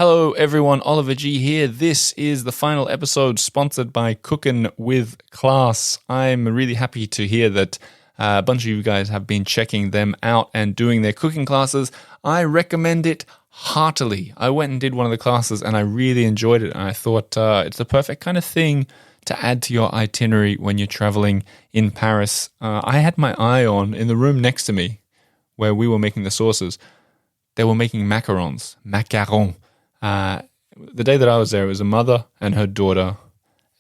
Hello everyone, Oliver G here. This is the final episode sponsored by Cookin' with Class. I'm really happy to hear that a bunch of you guys have been checking them out and doing their cooking classes. I recommend it heartily. I went and did one of the classes and I really enjoyed it, and I thought it's the perfect kind of thing to add to your itinerary when you're traveling in Paris. I had my eye on, in the room next to me where we were making the sauces, they were making macarons. The day that I was there, it was a mother and her daughter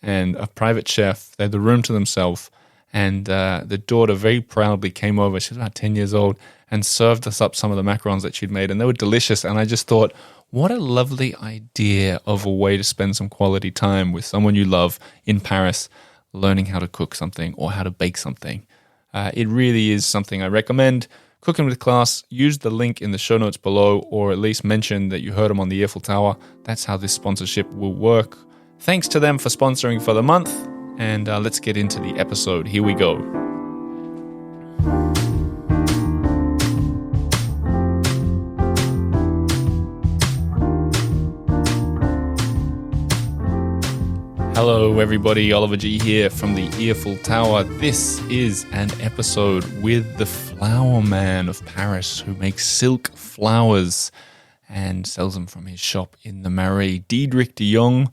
and a private chef. They had the room to themselves, and the daughter very proudly came over. She was about 10 years old and served us up some of the macarons that she'd made, and they were delicious. And I just thought, what a lovely idea of a way to spend some quality time with someone you love in Paris, learning how to cook something or how to bake something. It really is something I recommend. Cooking with Class, use the link in the show notes below, or at least mention that you heard them on the Earful Tower. That's how this sponsorship will work. Thanks to them for sponsoring for the month, and let's get into the episode. Here we go. Hello everybody, Oliver G here from the Earful Tower. This is an episode with the flower man of Paris who makes silk flowers and sells them from his shop in the Marais. Diederick de Jongh,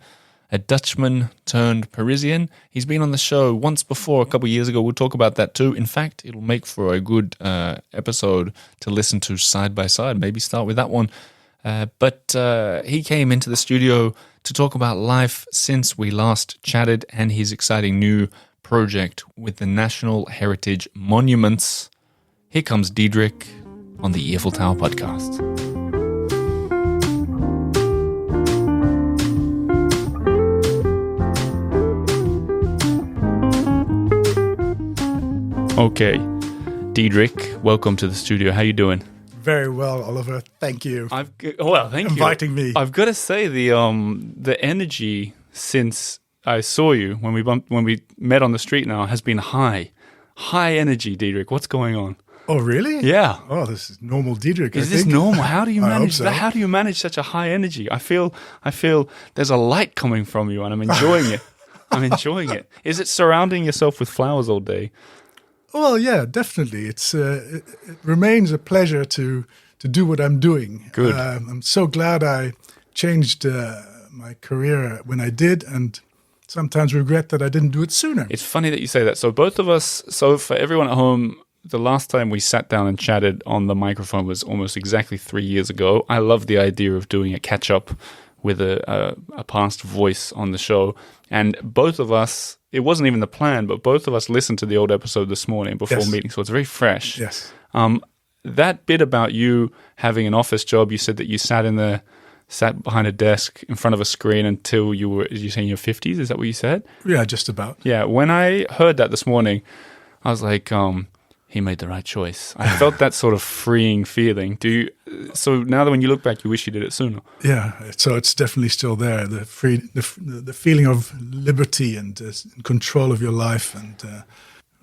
a Dutchman turned Parisian. He's been on the show once before, a couple of years ago. We'll talk about that too. In fact, it'll make for a good episode to listen to side by side. Maybe start with that one. But he came into the studio to talk about life since we last chatted and his exciting new project with the National Heritage Monuments. Here comes Diederick on the Earful Tower podcast. Okay, Diederick, welcome to the studio. How you doing? Very well, Oliver. Thank you. Thank you Inviting me. I've got to say the energy since I saw you when we met on the street now has been high energy. Diederick, what's going on? Oh, really? Yeah. Oh, this is normal Diederick. Is this normal? How do you manage so. that? How do you manage such a high energy? I feel there's a light coming from you, and I'm enjoying it. I'm enjoying it. Is it surrounding yourself with flowers all day? Well, yeah, definitely. It remains a pleasure to do what I'm doing. Good. I'm so glad I changed my career when I did, and sometimes regret that I didn't do it sooner. It's funny that you say that. So both of us, so for everyone at home, the last time we sat down and chatted on the microphone was almost exactly 3 years ago. I love the idea of doing a catch-up with a past voice on the show. And both of us, it wasn't even the plan, but both of us listened to the old episode this morning before meeting, so it's very fresh. Yes. That bit about you having an office job, you said that you sat behind a desk in front of a screen until you were, you saying your 50s? Is that what you said? Yeah, just about. Yeah, when I heard that this morning, I was like, he made the right choice. I felt that sort of freeing feeling. So now that when you look back, you wish you did it sooner? Yeah, so it's definitely still there. The feeling of liberty and control of your life. And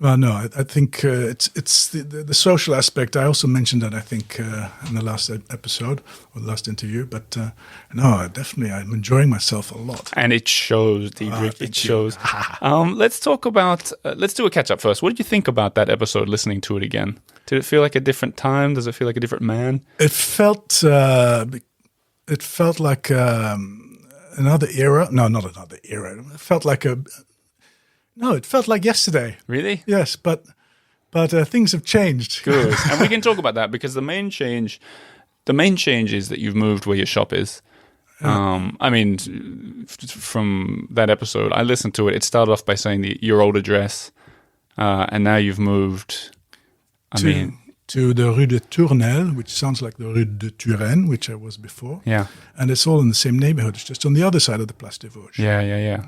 I think it's the social aspect. I also mentioned that, I think, in the last episode or the last interview. But definitely, I'm enjoying myself a lot. And it shows, Diederick. It shows. Let's talk about. Let's do a catch up first. What did you think about that episode? Listening to it again, did it feel like a different time? Does it feel like a different man? It felt. It felt like another era. No, not another era. It felt like it felt like yesterday. Really? Yes, but things have changed. Good, and we can talk about that because the main change is that you've moved where your shop is. I mean, from that episode, I listened to it. It started off by saying your old address, and now you've moved. To the Rue de Tournelle, which sounds like the Rue de Turenne, which I was before. Yeah, and it's all in the same neighborhood. It's just on the other side of the Place des Vosges. Yeah.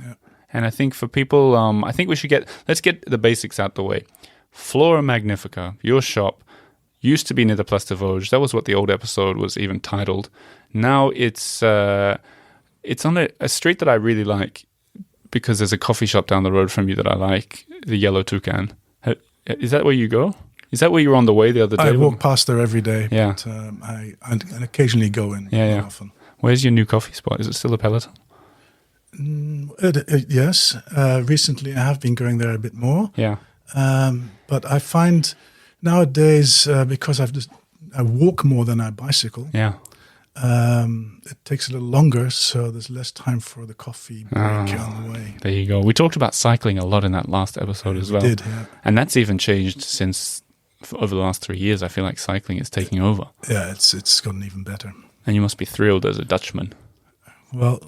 And I think for people, I think we should let's get the basics out the way. Flora Magnifica, your shop, used to be near the Place des Vosges. That was what the old episode was even titled. Now it's on a street that I really like because there's a coffee shop down the road from you that I like, the Yellow Toucan. Is that where you go? Is that where you were on the way the other day? I walk past there every day. Yeah. But I occasionally go in. Yeah. Often. Where's your new coffee spot? Is it still a Peloton? Yes. Recently, I have been going there a bit more. Yeah. But I find nowadays, because I walk more than I bicycle, Yeah. it takes a little longer, so there's less time for the coffee break on the way. There you go. We talked about cycling a lot in that last episode as well. We did, yeah. And that's even changed since over the last 3 years. I feel like cycling is taking over. Yeah, it's gotten even better. And you must be thrilled as a Dutchman. Well,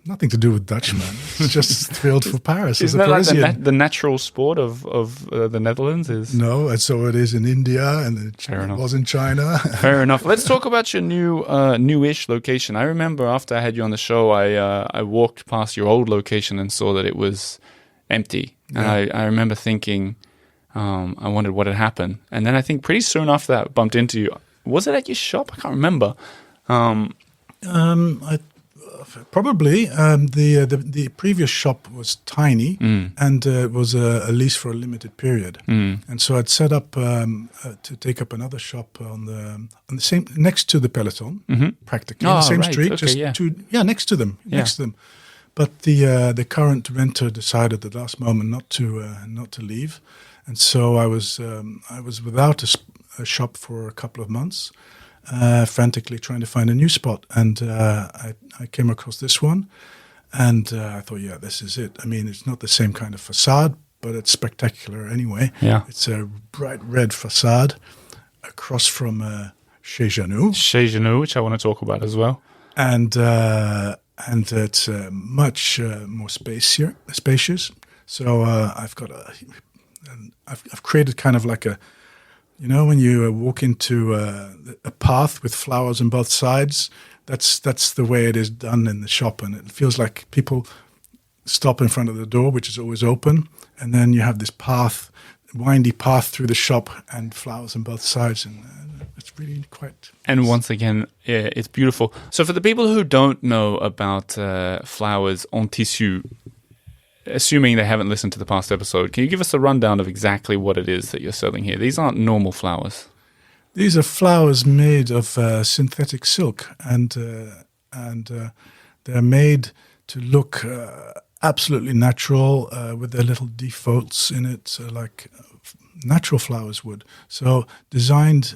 nothing to do with Dutchman. It's just thrilled for Paris. Isn't that like the natural sport of the Netherlands? No, and so it is in India, and it was in China. Fair enough. Let's talk about your newish location. I remember after I had you on the show, I walked past your old location and saw that it was empty. And I remember thinking, I wondered what had happened. And then I think pretty soon after that, I bumped into you. Was it at your shop? I can't remember. Probably. The previous shop was tiny, and it was a lease for a limited period. And so I'd set up to take up another shop on the same next to the Peloton, practically on the same street, next to them, next to them. But the current renter decided at the last moment not to leave, and so I was without a shop for a couple of months. Frantically trying to find a new spot, and I came across this one, and I thought, yeah, this is it. I mean, it's not the same kind of facade, but it's spectacular anyway. Yeah, it's a bright red facade across from Chez Janou, which I want to talk about as well, and it's much more spacious. So I've created kind of like a. You know, when you walk into a path with flowers on both sides, that's the way it is done in the shop, and it feels like people stop in front of the door, which is always open, and then you have this path, windy path through the shop, and flowers on both sides, and it's really quite. And once again, it's beautiful. So for the people who don't know about flowers en tissu, assuming they haven't listened to the past episode, can you give us a rundown of exactly what it is that you're selling here? These aren't normal flowers. These are flowers made of synthetic silk, and they're made to look absolutely natural with their little defaults in it, like natural flowers would. So designed,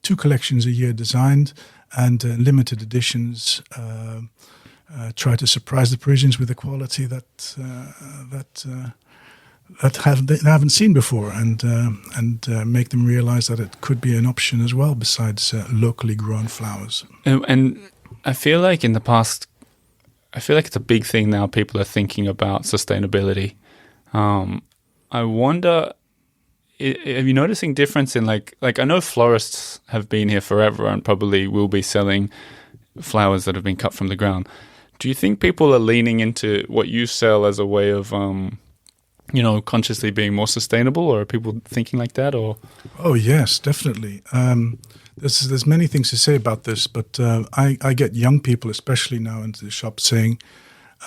2 collections a year designed, and limited editions. Try to surprise the Parisians with a quality that they haven't seen before, and make them realize that it could be an option as well besides locally grown flowers. And I feel like in the past, it's a big thing now. People are thinking about sustainability. I wonder, are you noticing difference in like I know florists have been here forever and probably will be selling flowers that have been cut from the ground. Do you think people are leaning into what you sell as a way of, consciously being more sustainable, or are people thinking like that? Or oh yes, definitely. There's many things to say about this, but I get young people, especially now, into the shop saying,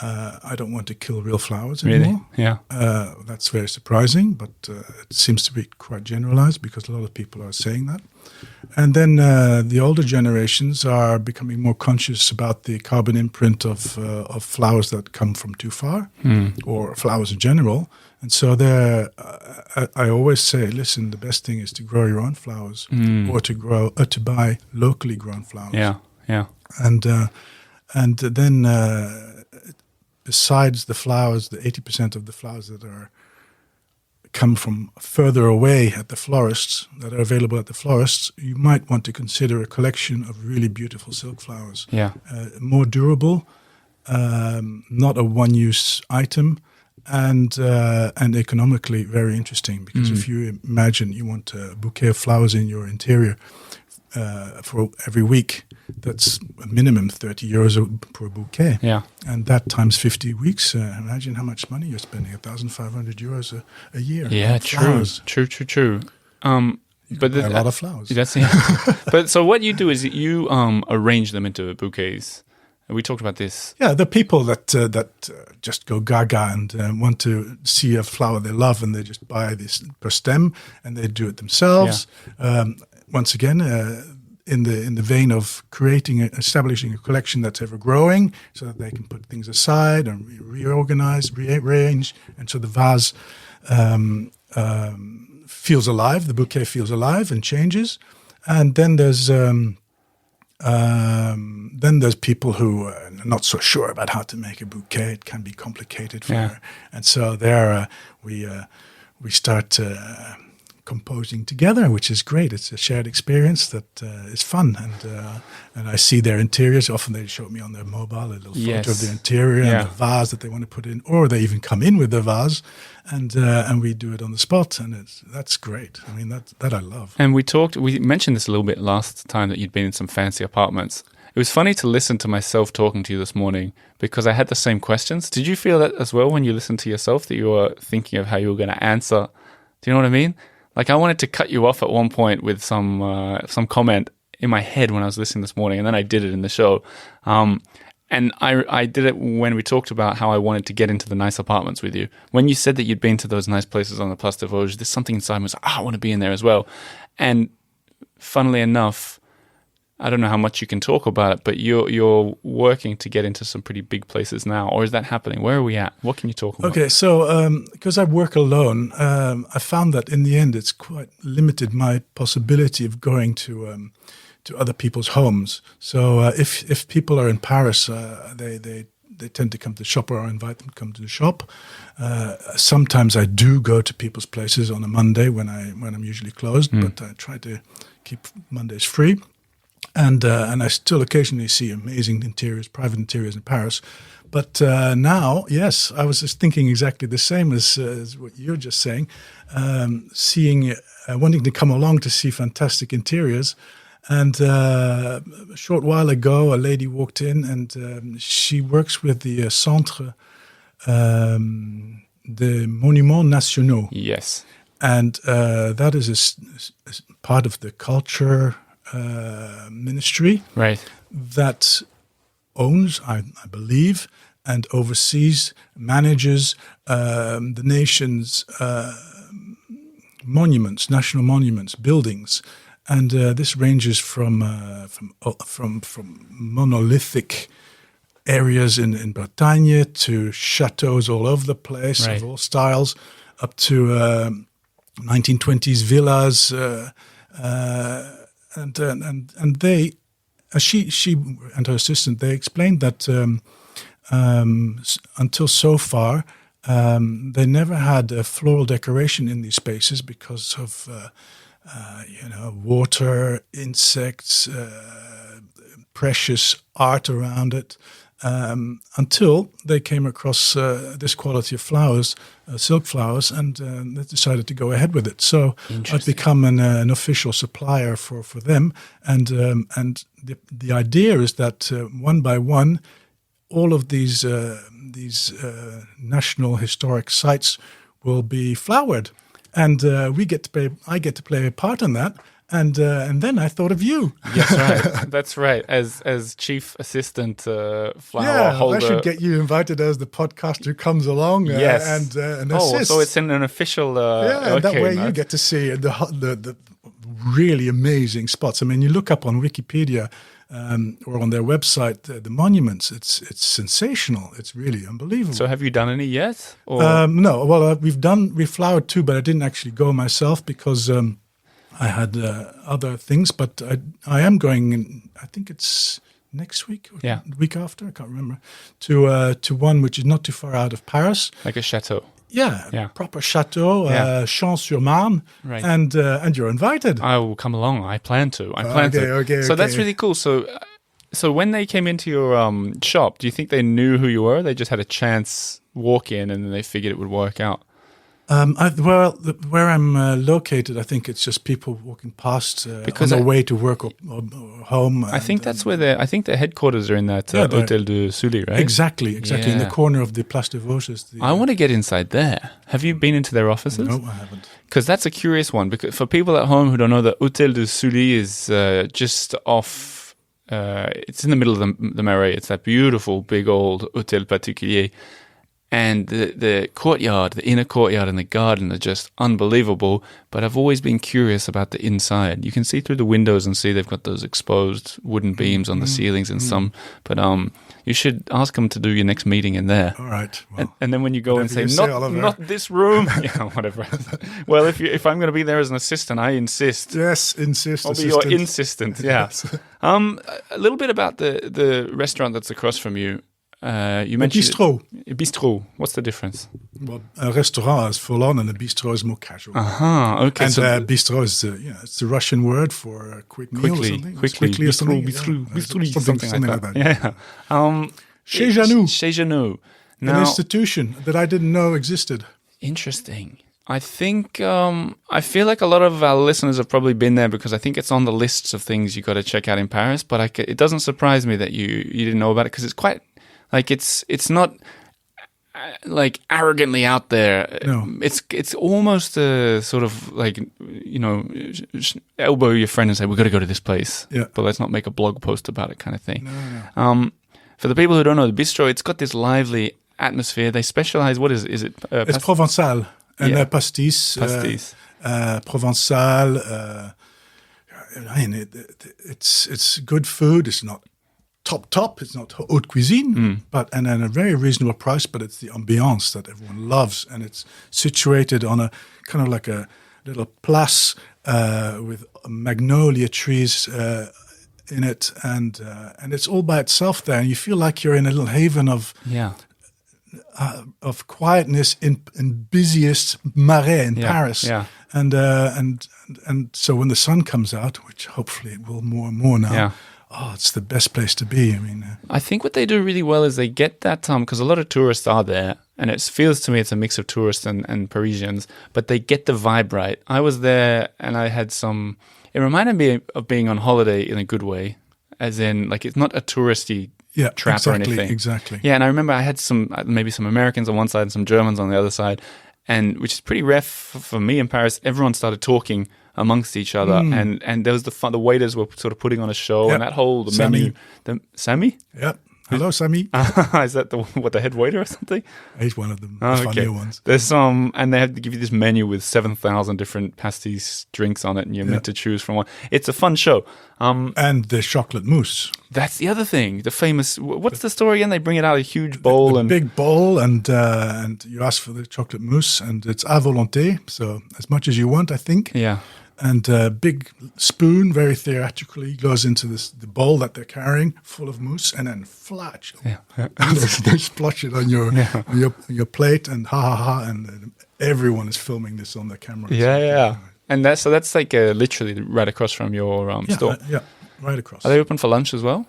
"I don't want to kill real flowers anymore." Really? Yeah. That's very surprising, but it seems to be quite generalized because a lot of people are saying that. And then the older generations are becoming more conscious about the carbon imprint of flowers that come from too far, or flowers in general. And so I always say, listen, the best thing is to grow your own flowers, or to buy locally grown flowers. Yeah, yeah. And then besides the flowers, the 80% of the flowers that come from further away at the florists, that are available at the florists, you might want to consider a collection of really beautiful silk flowers. Yeah. More durable, not a one-use item, and economically very interesting, because if you imagine you want a bouquet of flowers in your interior for every week, that's a minimum 30 euros per bouquet. Yeah. And that times 50 weeks, imagine how much money you're spending, 1,500 euros a year. Yeah, true. But a lot of flowers. That's But so what you do is you arrange them into bouquets. We talked about this. Yeah, the people that just go gaga and want to see a flower they love, and they just buy this per stem, and they do it themselves. Yeah. Once again, in the vein of establishing a collection that's ever growing, so that they can put things aside and reorganize, rearrange, and so the vase feels alive. The bouquet feels alive and changes. And then there's people who are not so sure about how to make a bouquet. It can be complicated and so there we start composing together, which is great. It's a shared experience that is fun, and I see their interiors. Often they show me on their mobile a little photo of the interior and the vase that they want to put in, or they even come in with the vase, and we do it on the spot, and that's great. I mean, that I love. And we mentioned this a little bit last time, that you'd been in some fancy apartments. It was funny to listen to myself talking to you this morning, because I had the same questions. Did you feel that as well when you listened to yourself, that you were thinking of how you were going to answer? Do you know what I mean? Like, I wanted to cut you off at one point with some comment in my head when I was listening this morning, and then I did it in the show. And I did it when we talked about how I wanted to get into the nice apartments with you. When you said that you'd been to those nice places on the Place des Vosges, there's something inside me was like, I want to be in there as well. And funnily enough, I don't know how much you can talk about it, but you're working to get into some pretty big places now, or is that happening? Where are we at? What can you talk about? Okay, so because I work alone, I found that in the end it's quite limited my possibility of going to other people's homes. So if people are in Paris, they tend to come to the shop, or I invite them to come to the shop. Sometimes I do go to people's places on a Monday when I'm usually closed, but I try to keep Mondays free. And I still occasionally see amazing interiors, private interiors in Paris. But now, yes, I was just thinking exactly the same as what you're just saying, wanting to come along to see fantastic interiors. And a short while ago, a lady walked in, and she works with the Centre des Monuments Nationaux. Yes. And that is a part of the culture ministry, right, that owns, I believe, and oversees, manages the nation's monuments, national monuments, buildings, and this ranges from monolithic areas in Bretagne to chateaux all over the place, of all styles, up to 1920s villas. And they, she and her assistant, they explained that until so far, they never had a floral decoration in these spaces because of water, insects, precious art around it. Until they came across this quality of flowers, silk flowers, and they decided to go ahead with it. So I've become an official supplier for them. And the idea is that one by one, all of these national historic sites will be flowered, and I get to play a part in that. And then I thought of you. Yes, right. That's right. As chief assistant flower holder. I should get you invited as the podcaster who comes along and assists. So it's in an official. And that way you get to see the really amazing spots. I mean, you look up on Wikipedia or on their website the monuments. It's sensational. It's really unbelievable. So have you done any yet? Or? No. Well, we flowered too, but I didn't actually go myself because. I had other things, but I am going in, I think it's next week or the week after, I can't remember, to one which is not too far out of Paris. Like a chateau. Yeah. Proper chateau, Champs-sur-Marne, right. And you're invited. I will come along. I plan to. Okay. So that's really cool. So when they came into your shop, do you think they knew who you were? They just had a chance walk in and then they figured it would work out? Where I'm located, I think it's just people walking past on their way to work or home. I think that's where their headquarters are in that Hôtel de Sully, right? Exactly, in the corner of the Place des Vosges. I want to get inside there. Have you been into their offices? No, I haven't. Because that's a curious one. Because for people at home who don't know, the Hôtel de Sully is just off. It's in the middle of the Marais. It's that beautiful big old Hôtel Particulier. And the courtyard, the inner courtyard and the garden are just unbelievable. But I've always been curious about the inside. You can see through the windows and see they've got those exposed wooden beams on the ceilings and some. But you should ask them to do your next meeting in there. All right. Well, and then when you go and say, not this room. Yeah, whatever. Well, if I'm going to be there as an assistant, I insist. Yes, insist. I'll assistant. be your insistent, yeah. A little bit about the restaurant that's across from you. You mentioned bistro. Bistro. What's the difference? Well, a restaurant is full on, and a bistro is more casual. Okay. And bistro is it's the Russian word for a quick meal or something. Quickly, or something. bistro, something like that. Yeah. Chez Janou. Chez Janou. Now, an institution that I didn't know existed. Interesting. I think I feel like a lot of our listeners have probably been there because I think it's on the lists of things you got to check out in Paris. But it doesn't surprise me that you didn't know about it because it's quite. Like it's not like arrogantly out there. No. It's almost a sort of like, elbow your friend and say, we've got to go to this place. Yeah. But let's not make a blog post about it kind of thing. No. For the people who don't know, the bistro, it's got this lively atmosphere. They specialize, what is it? Is it it's Provençal and pastis. Pastis. Provençal. It's good food. It's not top. It's not haute cuisine, but and at a very reasonable price. But it's the ambiance that everyone loves, and it's situated on a kind of like a little place with magnolia trees in it, and it's all by itself there, and you feel like you're in a little haven of quietness in busiest Marais in Paris. Yeah. And so when the sun comes out, which hopefully it will more and more now. Yeah. Oh, it's the best place to be. I mean, I think what they do really well is they get that because a lot of tourists are there, and it feels to me it's a mix of tourists and Parisians, but they get the vibe right. I was there, and I had it reminded me of being on holiday in a good way, as in, like, it's not a touristy trap or anything. Exactly. Yeah, and I remember I had maybe some Americans on one side and some Germans on the other side, and which is pretty rare for me in Paris. Everyone started talking amongst each other, and there was the waiters were sort of putting on a show, and that whole menu. Sammy? Yep. Hello, Sammy. Is that the head waiter or something? He's one of them. Funnier ones. There's and they have to give you this menu with 7,000 different pastis drinks on it, and you're meant to choose from one. It's a fun show. And the chocolate mousse. That's the other thing. The famous. What's the story again? They bring it out a huge bowl, and big bowl, and you ask for the chocolate mousse, and it's à volonté, so as much as you want, I think. Yeah. And a big spoon, very theatrically, goes into the bowl that they're carrying, full of mousse, and then flash. Yeah. They splash it on your plate, and ha, and everyone is filming this on their camera. Yeah. And that's like literally right across from your store. Yeah, right across. Are they open for lunch as well?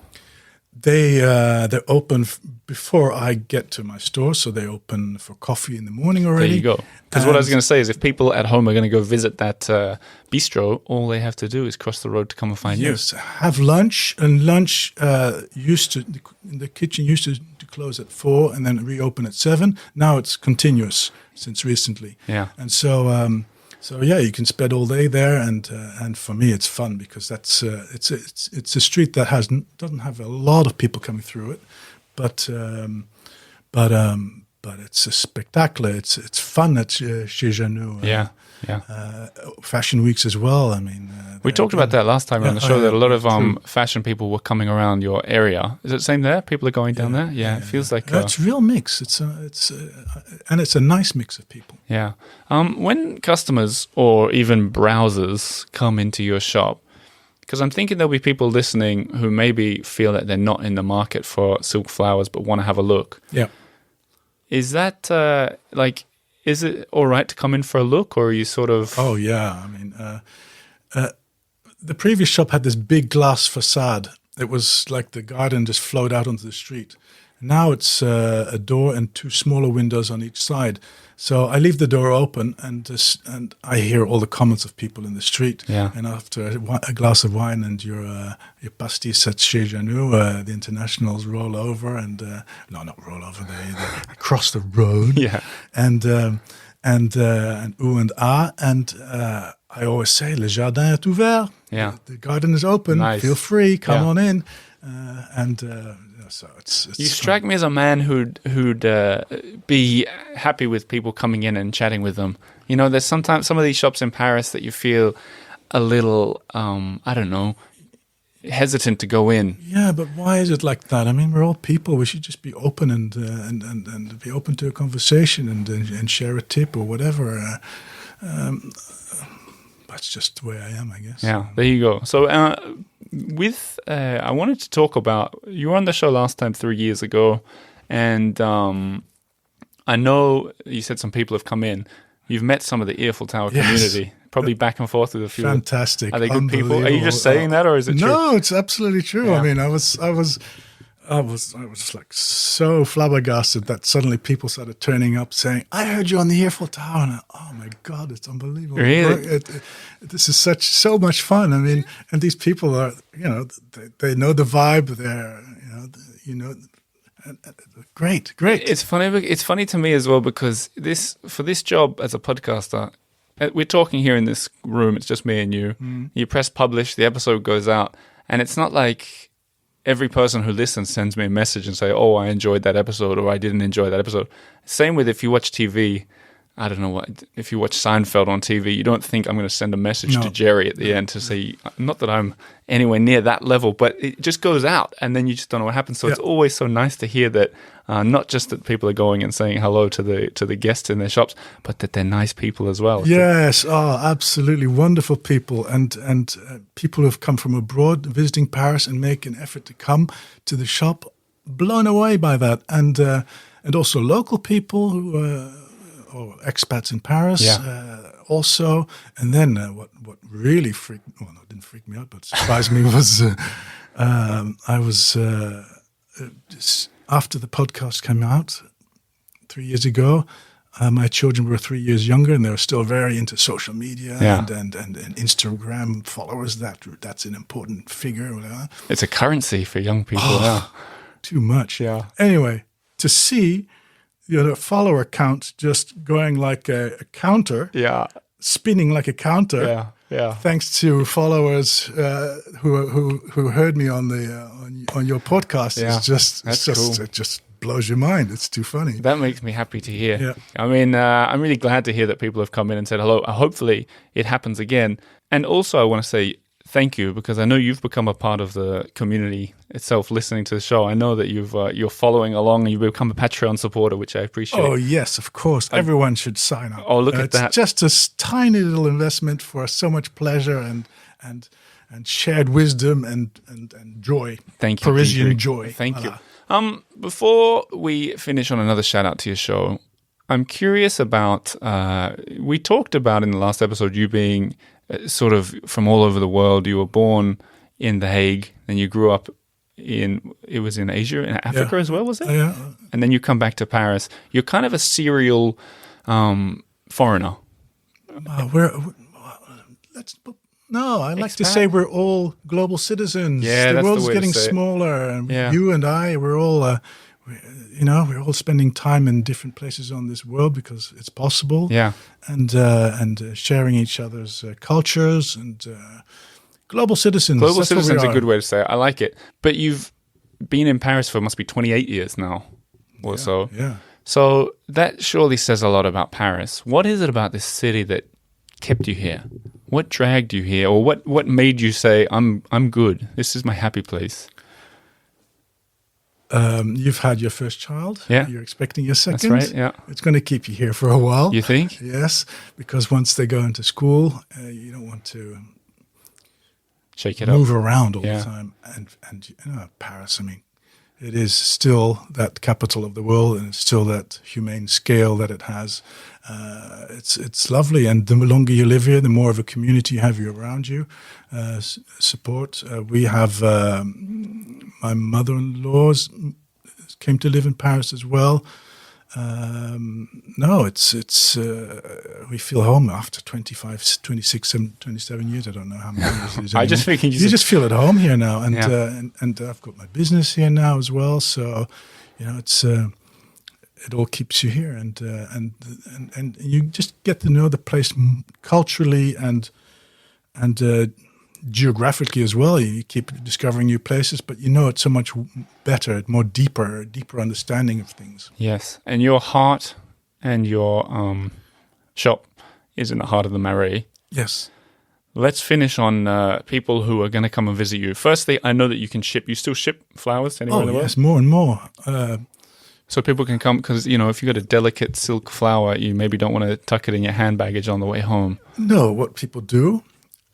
They're open before I get to my store, so they open for coffee in the morning already. There you go. Because what I was going to say is, if people at home are going to go visit that bistro, all they have to do is cross the road to come and find you. Yes, have lunch, and lunch the kitchen used to close at 4 and then reopen at 7. Now it's continuous since recently. Yeah, and so. So yeah, you can spend all day there, and for me it's fun because that's it's a street that doesn't have a lot of people coming through it, but it's a spectacle. It's fun at Chez Janou. Yeah. Fashion weeks as well. I mean, we talked about that last time on the show, that a lot of fashion people were coming around your area. Is it the same there? People are going down there? Yeah, it feels like... it's a real mix. And it's a nice mix of people. Yeah. When customers or even browsers come into your shop, because I'm thinking there'll be people listening who maybe feel that they're not in the market for silk flowers but want to have a look. Yeah. Is that is it all right to come in for a look, or are you sort of... Oh, yeah. I mean, the previous shop had this big glass facade. It was like the garden just flowed out onto the street. Now it's a door and 2 smaller windows on each side. So I leave the door open, and I hear all the comments of people in the street. Yeah. And after a glass of wine and your pastis at Chez Janou, the internationals roll over and not roll over. They cross the road. Yeah. And ou and ah, and I always say le jardin est ouvert. Yeah. The garden is open. Nice. Feel free. Come Yeah. on in. So it's You strike me as a man who'd be happy with people coming in and chatting with them. You know, there's sometimes some of these shops in Paris that you feel a little, I don't know, hesitant to go in. Yeah, but why is it like that? I mean, we're all people. We should just be open and be open to a conversation and share a tip or whatever. That's just the way I am, I guess. Yeah, there you go. So I wanted to talk about, you were on the show last time 3 years ago, and I know you said some people have come in. You've met some of the Earful Tower community, probably back and forth with a few. Fantastic. Are they good people? Are you just saying that, or is it true? No, it's absolutely true. Yeah. I mean, I was like so flabbergasted that suddenly people started turning up saying, "I heard you on the Earful Tower," and oh my God, it's unbelievable. Really? This is so much fun. I mean, and these people are, they know the vibe. They're, great. It's funny to me as well, because for this job as a podcaster, we're talking here in this room. It's just me and you. You press publish, the episode goes out, and it's not like every person who listens sends me a message and say, "Oh, I enjoyed that episode," or "I didn't enjoy that episode." Same with if you watch TV. I don't know if you watch Seinfeld on TV, you don't think I'm going to send a message to Jerry at the end to say, not that I'm anywhere near that level, but it just goes out and then you just don't know what happens. So it's always so nice to hear that, not just that people are going and saying hello to the guests in their shops, but that they're nice people as well. Yes, absolutely wonderful people, and people who have come from abroad visiting Paris and make an effort to come to the shop, blown away by that, and also local people who or expats in Paris also. And then what really didn't freak me out, but surprised me was I was just after the podcast came out 3 years ago. My children were 3 years younger, and they were still very into social media and Instagram followers. That's an important figure. Whatever. It's a currency for young people now. Too much. Yeah. Anyway, to see the follower count just going like a counter, spinning like a counter, thanks to followers who heard me on your podcast. Cool. It just blows your mind. It's too funny. That makes me happy to hear. Yeah. I mean, I'm really glad to hear that people have come in and said hello. Hopefully it happens again. And also I want to say thank you, because I know you've become a part of the community itself listening to the show. I know that you're following along and you've become a Patreon supporter, which I appreciate. Oh, yes, of course. Everyone should sign up. Oh, look at that. It's just a tiny little investment for so much pleasure and shared wisdom and joy. Thank you, Parisian Diederick. joy. Thank you. Before we finish on another shout out to your show, I'm curious about, we talked about in the last episode you being sort of from all over the world. You were born in The Hague, and you grew up in Asia, in Africa as well, was it? Yeah. And then you come back to Paris. You're kind of a serial foreigner. I like to say we're all global citizens. Yeah, the that's world's the way to getting say it. smaller, and you and I, we're all, we're all spending time in different places on this world because it's possible. Yeah, and sharing each other's cultures and global citizens. Global That's citizens what we a good way to say it. I like it. But you've been in Paris for must be 28 years now, or so. Yeah. So that surely says a lot about Paris. What is it about this city that kept you here? What dragged you here, or what made you say, I'm good. This is my happy place? You've had your first child. Yeah. You're expecting your second. That's right, yeah. It's going to keep you here for a while. You think? Yes, because once they go into school, you don't want to Shake it move up. around all the time. And Paris, I mean, it is still that capital of the world, and it's still that humane scale that it has. It's lovely, and the longer you live here, the more of a community you have around you. Support. We have my mother-in-law's came to live in Paris as well. It's we feel home after 25, 26, 27 years. I don't know how many years it is anymore. I just think you just feel at home here now, and I've got my business here now as well. So, it's it all keeps you here, and you just get to know the place culturally and geographically as well. You keep discovering new places, but you know it's so much better, deeper understanding of things. Yes, and your heart and your shop is in the heart of the Marais. Yes. Let's finish on people who are going to come and visit you. Firstly, I know that you can ship. You still ship flowers anywhere in the world? Yes, more and more. So people can come because, you know, if you've got a delicate silk flower, you maybe don't want to tuck it in your hand baggage on the way home. No, what people do,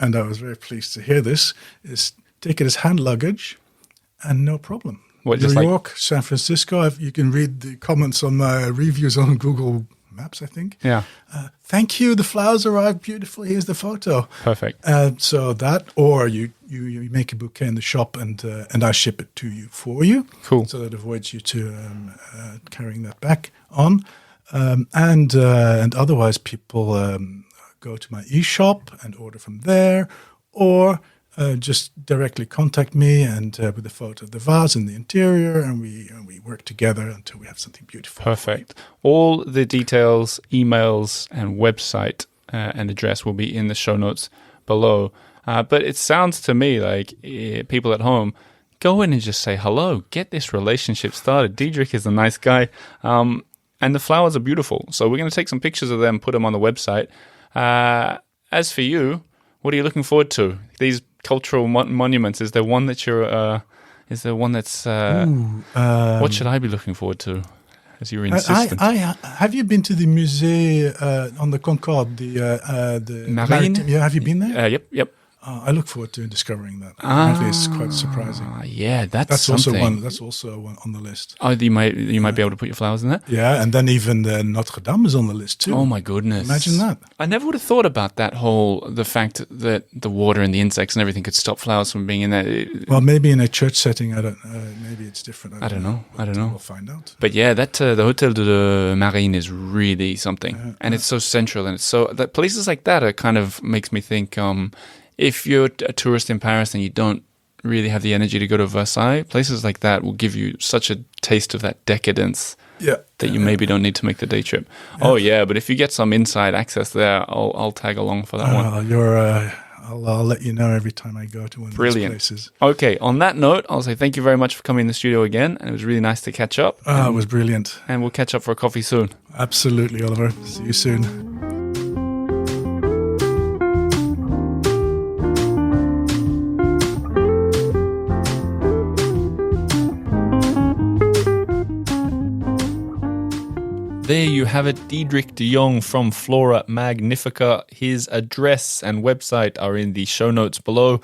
and I was very pleased to hear this, is take it as hand luggage and no problem. What, New just like- York, San Francisco, you can read the comments on my reviews on Google Maps, I think. Yeah. Thank you, the flowers arrived beautifully, here's the photo. Perfect. So that, or you make a bouquet in the shop and I ship it to you for you. Cool. So that avoids you to carrying that back on. And otherwise people go to my e-shop and order from there, or just directly contact me and with a photo of the vase and the interior, and we work together until we have something beautiful. Perfect. All the details, emails, and website and address will be in the show notes below. But it sounds to me like people at home, go in and just say hello. Get this relationship started. Diederick is a nice guy. And the flowers are beautiful. So we're going to take some pictures of them, put them on the website. As for you, what are you looking forward to? These cultural monuments, is there one that you're is there one that's what should I be looking forward to, as you're insistent? Have you been to the Musée on the Concorde, the Marais? Yeah, have you been there? Yep. I look forward to discovering that. Apparently it's quite surprising. Yeah, that's also something. That's also one on the list. Oh, you might be able to put your flowers in there? Yeah, and then even Notre Dame is on the list too. Oh my goodness. Imagine that. I never would have thought about the fact that the water and the insects and everything could stop flowers from being in there. Well, maybe in a church setting, maybe it's different. I don't know. We'll find out. But yeah, that the Hôtel de Marine is really something. And it's so central, and it's so that places like that are kind of makes me think if you're a tourist in Paris and you don't really have the energy to go to Versailles, places like that will give you such a taste of that decadence that you maybe don't need to make the day trip. Yeah. Oh yeah, but if you get some inside access there, I'll tag along for that one. I'll let you know every time I go to one of these places. Okay, on that note, I'll say thank you very much for coming in the studio again, and it was really nice to catch up. It was brilliant. And we'll catch up for a coffee soon. Absolutely, Oliver. See you soon. There you have it, Diederick de Jongh from Flora Magnifica. His address and website are in the show notes below.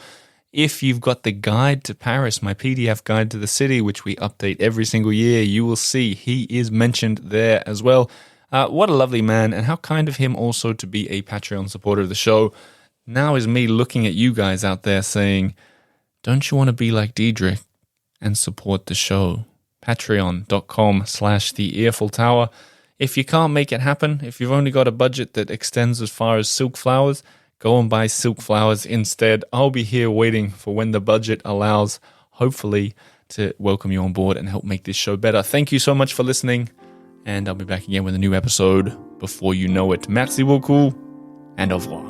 If you've got the guide to Paris, my PDF guide to the city, which we update every single year, you will see he is mentioned there as well. What a lovely man, and how kind of him also to be a Patreon supporter of the show. Now is me looking at you guys out there saying, don't you want to be like Diederick and support the show? Patreon.com/the Earful Tower. If you can't make it happen, if you've only got a budget that extends as far as silk flowers, go and buy silk flowers instead. I'll be here waiting for when the budget allows, hopefully, to welcome you on board and help make this show better. Thank you so much for listening, and I'll be back again with a new episode before you know it. Merci beaucoup, and au revoir.